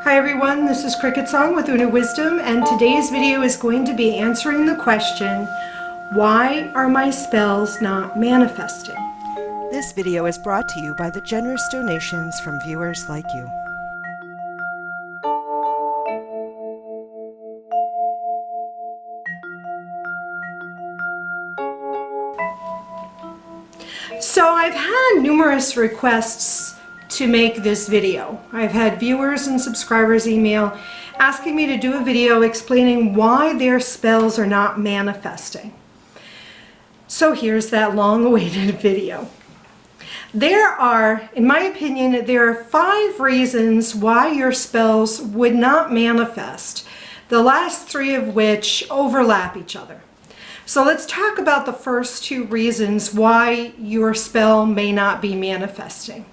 Hi everyone, this is CricketSong with Una Wisdom, and today's video is going to be answering the question, why are my spells not manifesting? This video is brought to you by the generous donations from viewers like you. So I've had numerous requests to make this video. I've had viewers and subscribers email asking me to do a video explaining why their spells are not manifesting. So here's that long-awaited video. There are, in my opinion, there are 5 reasons why your spells would not manifest, the last 3 of which overlap each other. So let's talk about the first 2 reasons why your spell may not be manifesting.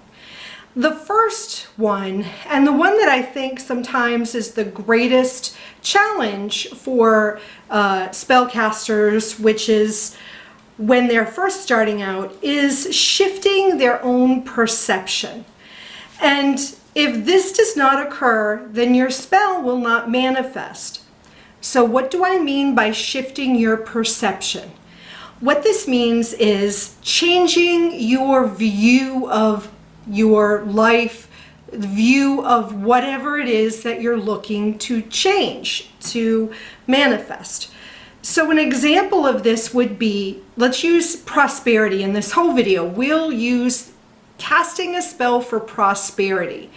The first one, and the one that I think sometimes is the greatest challenge for spellcasters, which is when they're first starting out, is shifting their own perception. And if this does not occur, then your spell will not manifest. So what do I mean by shifting your perception? What this means is changing your view of your life, view of whatever it is that you're looking to change, to manifest. So an example of this would be, let's use prosperity in this whole video. We'll use casting a spell for prosperity.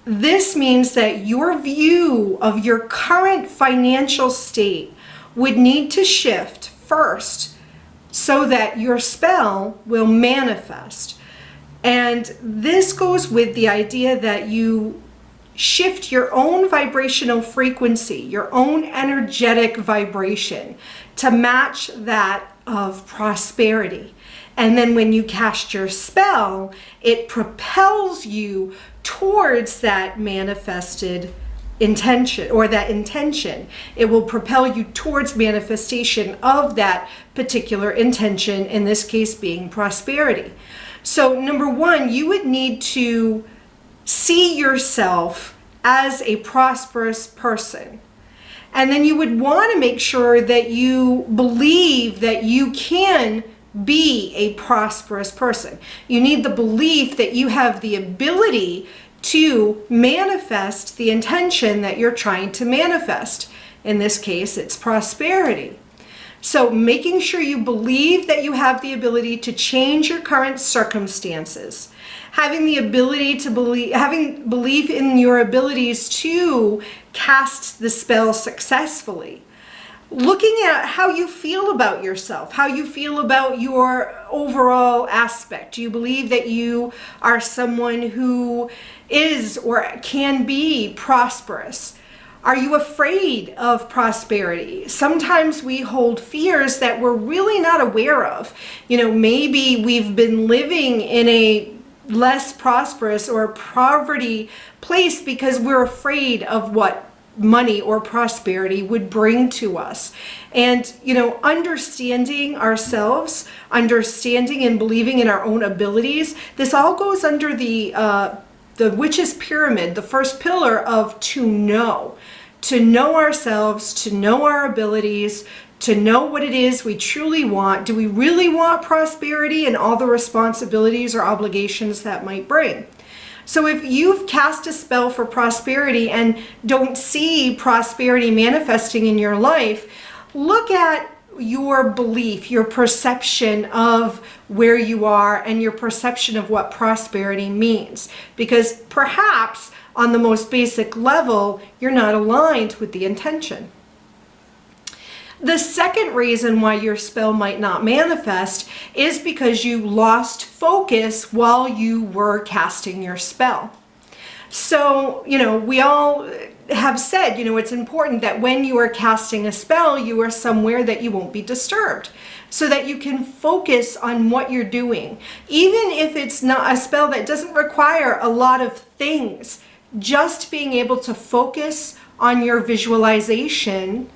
This means that your view of your current financial state would need to shift first so that your spell will manifest. And this goes with the idea that you shift your own vibrational frequency, your own energetic vibration to match that of prosperity. And then when you cast your spell, it propels you towards that manifested intention, or that intention. It will propel you towards manifestation of that particular intention, in this case being prosperity. So number 1, you would need to see yourself as a prosperous person. And then you would want to make sure that you believe that you can be a prosperous person. You need the belief that you have the ability to manifest the intention that you're trying to manifest. In this case, it's prosperity. So making sure you believe that you have the ability to change your current circumstances, having the ability to having belief in your abilities to cast the spell successfully. Looking at how you feel about yourself, how you feel about your overall aspect. Do you believe that you are someone who is or can be prosperous? Are you afraid of prosperity? Sometimes we hold fears that we're really not aware of. You know, maybe we've been living in a less prosperous or poverty place because we're afraid of what money or prosperity would bring to us. And, you know, understanding ourselves, understanding and believing in our own abilities, this all goes under the witch's pyramid, the first pillar of to know ourselves, to know our abilities, to know what it is we truly want. Do we really want prosperity and all the responsibilities or obligations that might bring? So if you've cast a spell for prosperity and don't see prosperity manifesting in your life, look at your belief, your perception of where you are and your perception of what prosperity means. Because perhaps on the most basic level, you're not aligned with the intention. The second reason why your spell might not manifest is because you lost focus while you were casting your spell. So, you know, we all have said, you know, it's important that when you are casting a spell, you are somewhere that you won't be disturbed, so that you can focus on what you're doing. Even if it's not a spell that doesn't require a lot of things, just being able to focus on your visualization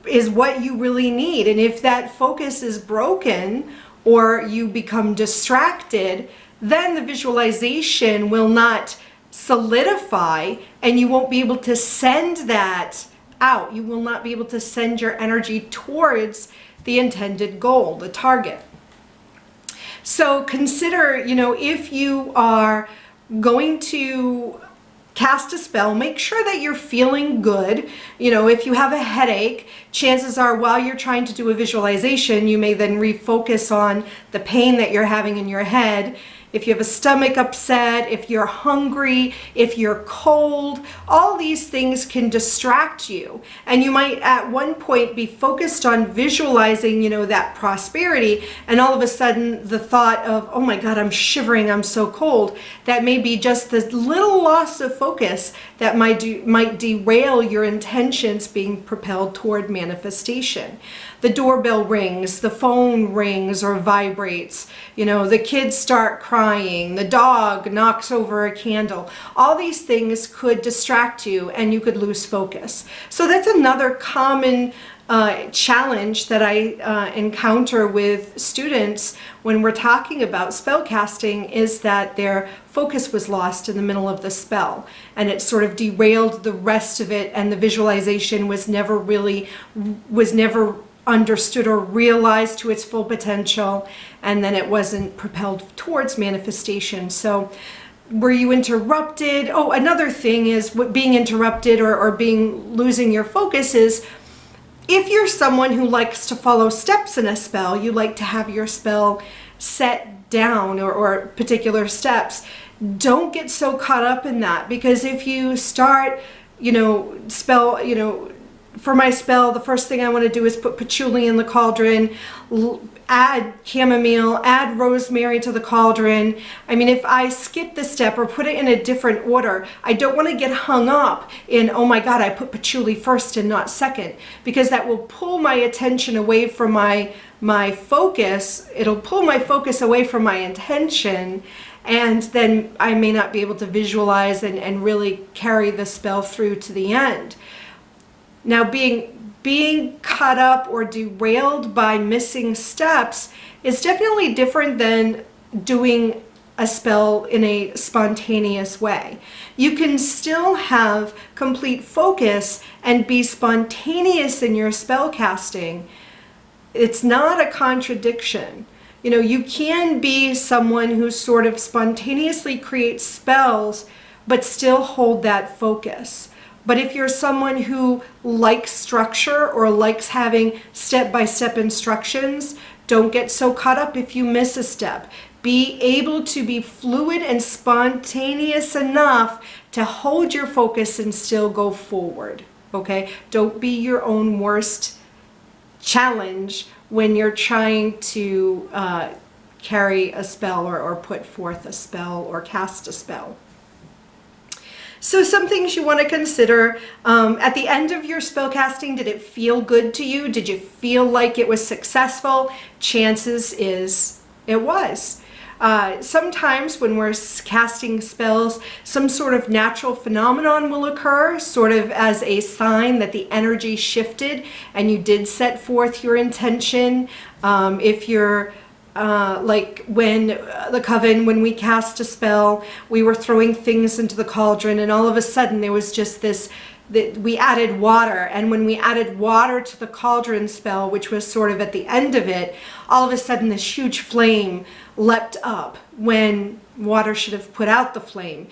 is what you really need. And if that focus is broken or you become distracted, then the visualization will not solidify, and you won't be able to send that out. You will not be able to send your energy towards the intended goal, the target. So consider, if you are going to cast a spell, make sure that you're feeling good. If you have a headache, chances are while you're trying to do a visualization, you may then refocus on the pain that you're having in your head. If you have a stomach upset, if you're hungry, if you're cold, all these things can distract you. And you might at one point be focused on visualizing, that prosperity, and all of a sudden the thought of, oh my God, I'm shivering, I'm so cold, that may be just the little loss of focus that might derail your intentions being propelled toward manifestation. The doorbell rings, the phone rings or vibrates, the kids start crying, the dog knocks over a candle. All these things could distract you and you could lose focus. So that's another common challenge that I encounter with students when we're talking about spell casting, is that their focus was lost in the middle of the spell and it sort of derailed the rest of it, and the visualization was never understood or realized to its full potential, and then it wasn't propelled towards manifestation. So were you interrupted? Oh, another thing is what being interrupted or losing your focus is, if you're someone who likes to follow steps in a spell, you like to have your spell set down or particular steps, don't get so caught up in that, because if you start, for my spell, the first thing I want to do is put patchouli in the cauldron, add chamomile, add rosemary to the cauldron. I mean, if I skip the step or put it in a different order, I don't want to get hung up in, oh my God, I put patchouli first and not second, because that will pull my attention away from my focus. It'll pull my focus away from my intention, and then I may not be able to visualize and really carry the spell through to the end. Now, being caught up or derailed by missing steps is definitely different than doing a spell in a spontaneous way. You can still have complete focus and be spontaneous in your spell casting. It's not a contradiction. You can be someone who sort of spontaneously creates spells but still hold that focus. But if you're someone who likes structure or likes having step-by-step instructions, don't get so caught up if you miss a step. Be able to be fluid and spontaneous enough to hold your focus and still go forward, okay? Don't be your own worst challenge when you're trying to carry a spell or put forth a spell or cast a spell. So some things you want to consider. At the end of your spell casting, did it feel good to you? Did you feel like it was successful? Chances is it was. Sometimes when we're casting spells, some sort of natural phenomenon will occur, sort of as a sign that the energy shifted and you did set forth your intention. If you're like when the coven, when we cast a spell, we were throwing things into the cauldron, and all of a sudden there was just this, we added water, and when we added water to the cauldron spell, which was sort of at the end of it, all of a sudden this huge flame leapt up when water should have put out the flame.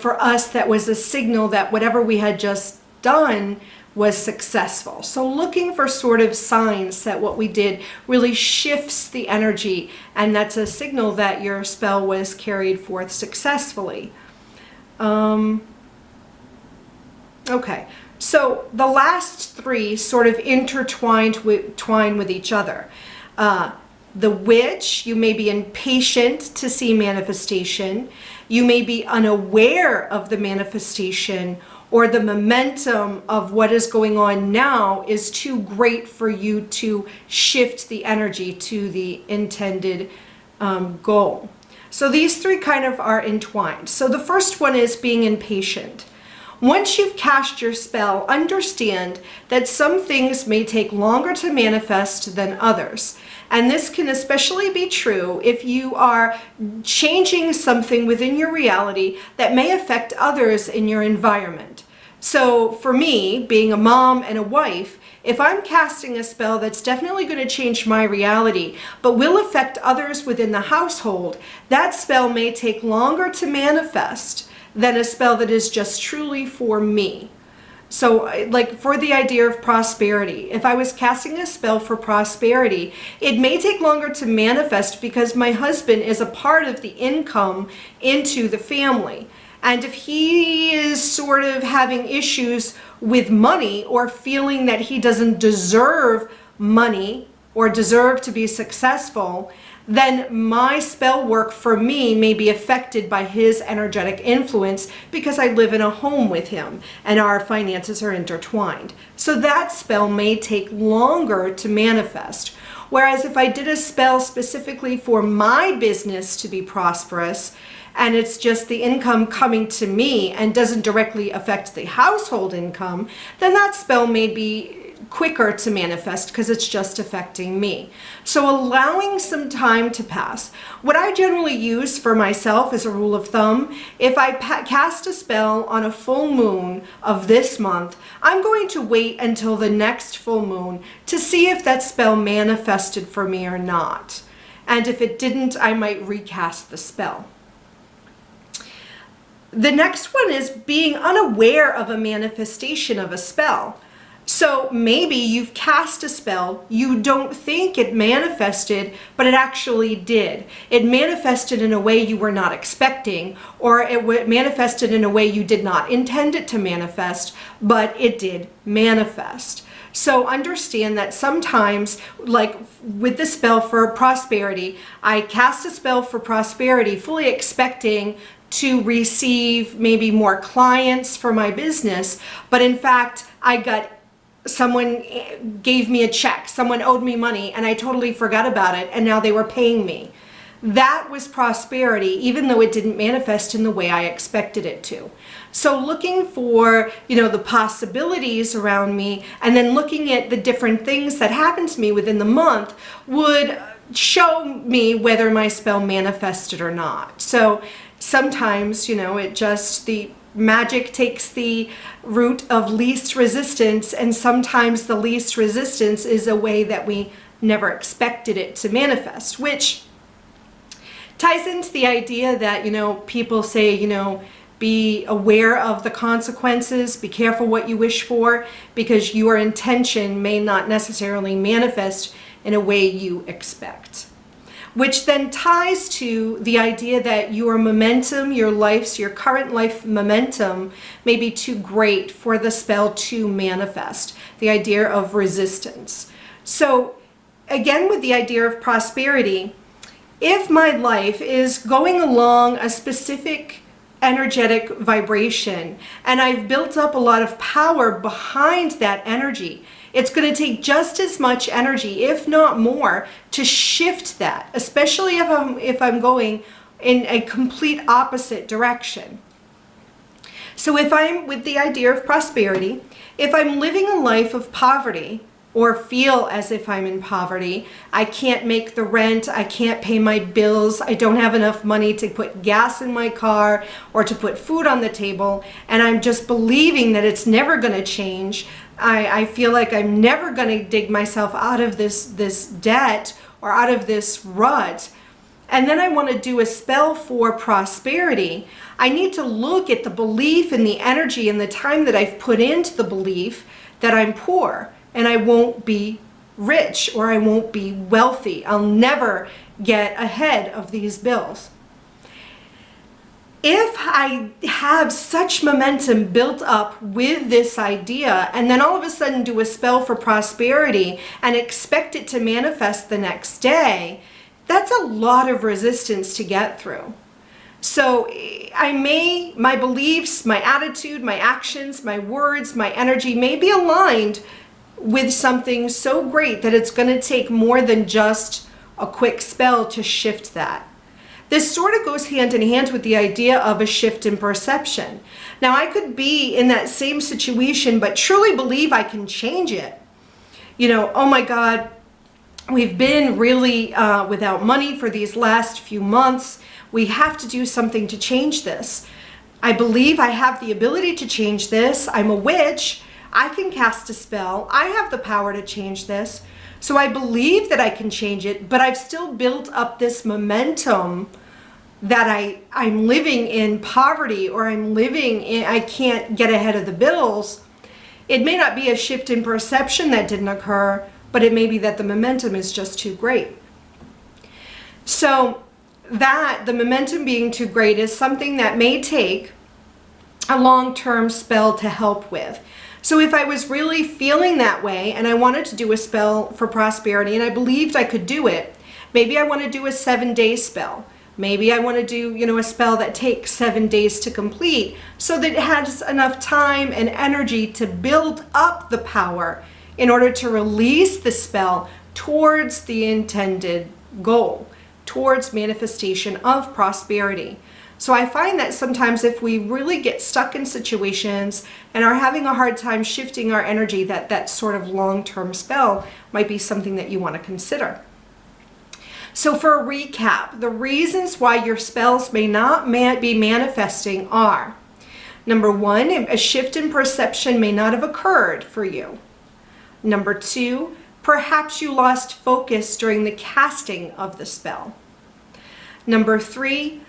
For us, that was a signal that whatever we had just done was successful. So looking for sort of signs that what we did really shifts the energy, and that's a signal that your spell was carried forth successfully. Okay, so the last three sort of twine with each other. The witch, you may be impatient to see manifestation. You may be unaware of the manifestation, or the momentum of what is going on now is too great for you to shift the energy to the intended goal. So these three kind of are entwined. So the first one is being impatient. Once you've cast your spell, understand that some things may take longer to manifest than others. And this can especially be true if you are changing something within your reality that may affect others in your environment. So for me, being a mom and a wife, if I'm casting a spell that's definitely going to change my reality, but will affect others within the household, that spell may take longer to manifest than a spell that is just truly for me. So like for the idea of prosperity, if I was casting a spell for prosperity, it may take longer to manifest because my husband is a part of the income into the family. And if he is sort of having issues with money or feeling that he doesn't deserve money or deserve to be successful, then my spell work for me may be affected by his energetic influence because I live in a home with him and our finances are intertwined. So that spell may take longer to manifest. Whereas if I did a spell specifically for my business to be prosperous, and it's just the income coming to me and doesn't directly affect the household income, then that spell may be quicker to manifest because it's just affecting me. So allowing some time to pass. What I generally use for myself as a rule of thumb, if I cast a spell on a full moon of this month, I'm going to wait until the next full moon to see if that spell manifested for me or not. And if it didn't, I might recast the spell. The next one is being unaware of a manifestation of a spell. So maybe you've cast a spell, you don't think it manifested, but it actually did. It manifested in a way you were not expecting, or it manifested in a way you did not intend it to manifest, but it did manifest. So understand that sometimes, like with the spell for prosperity, I cast a spell for prosperity fully expecting to receive maybe more clients for my business, but in fact, someone gave me a check, someone owed me money, and I totally forgot about it, and now they were paying me. That was prosperity, even though it didn't manifest in the way I expected it to. So looking for, the possibilities around me, and then looking at the different things that happened to me within the month would show me whether my spell manifested or not. So sometimes, the magic takes the route of least resistance, and sometimes the least resistance is a way that we never expected it to manifest, which ties into the idea that, people say, be aware of the consequences, be careful what you wish for, because your intention may not necessarily manifest in a way you expect. Which then ties to the idea that your momentum, your current life momentum may be too great for the spell to manifest, the idea of resistance. So again, with the idea of prosperity, if my life is going along a specific energetic vibration and I've built up a lot of power behind that energy, it's going to take just as much energy, if not more, to shift that, especially if I'm going in a complete opposite direction. So if I'm with the idea of prosperity, if I'm living a life of poverty or feel as if I'm in poverty, I can't make the rent, I can't pay my bills, I don't have enough money to put gas in my car or to put food on the table, and I'm just believing that it's never going to change, I feel like I'm never going to dig myself out of this debt or out of this rut, and then I want to do a spell for prosperity, I need to look at the belief and the energy and the time that I've put into the belief that I'm poor and I won't be rich or I won't be wealthy. I'll never get ahead of these bills. If I have such momentum built up with this idea and then all of a sudden do a spell for prosperity and expect it to manifest the next day, that's a lot of resistance to get through. So my beliefs, my attitude, my actions, my words, my energy may be aligned with something so great that it's going to take more than just a quick spell to shift that. This sort of goes hand in hand with the idea of a shift in perception. Now, I could be in that same situation, but truly believe I can change it. You know, oh my God, we've been really without money for these last few months. We have to do something to change this. I believe I have the ability to change this. I'm a witch. I can cast a spell. I have the power to change this. So I believe that I can change it, but I've still built up this momentum that I'm living in poverty, or I can't get ahead of the bills. It may not be a shift in perception that didn't occur, but it may be that the momentum is just too great. So that the momentum being too great is something that may take a long-term spell to help with. So if I was really feeling that way and I wanted to do a spell for prosperity and I believed I could do it, maybe I want to do a 7-day spell. Maybe I want to do, you know, a spell that takes 7 days to complete, so that it has enough time and energy to build up the power in order to release the spell towards the intended goal, towards manifestation of prosperity. So I find that sometimes if we really get stuck in situations and are having a hard time shifting our energy, that sort of long-term spell might be something that you want to consider. So for a recap, the reasons why your spells may not be manifesting are: number 1, a shift in perception may not have occurred for you. Number 2, perhaps you lost focus during the casting of the spell. Number 3,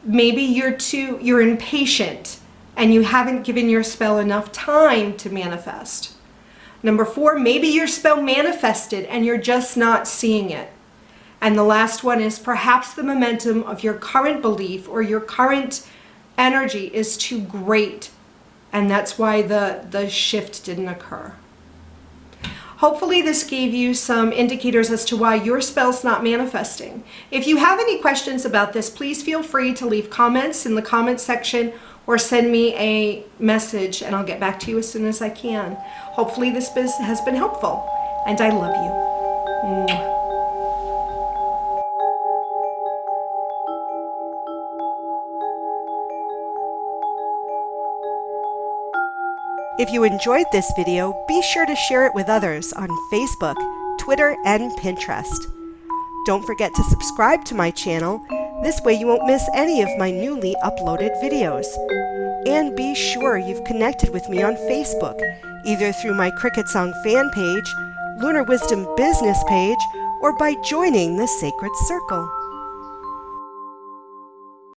maybe you're impatient and you haven't given your spell enough time to manifest. Number 4, maybe your spell manifested and you're just not seeing it. And the last one is perhaps the momentum of your current belief or your current energy is too great, and that's why the shift didn't occur. Hopefully this gave you some indicators as to why your spell's not manifesting. If you have any questions about this, please feel free to leave comments in the comments section or send me a message and I'll get back to you as soon as I can. Hopefully this has been helpful, and I love you. Mwah. If you enjoyed this video, be sure to share it with others on Facebook, Twitter, and Pinterest. Don't forget to subscribe to my channel. This way you won't miss any of my newly uploaded videos. And be sure you've connected with me on Facebook, either through my CricketSong fan page, Lunar Wisdom business page, or by joining the Sacred Circle.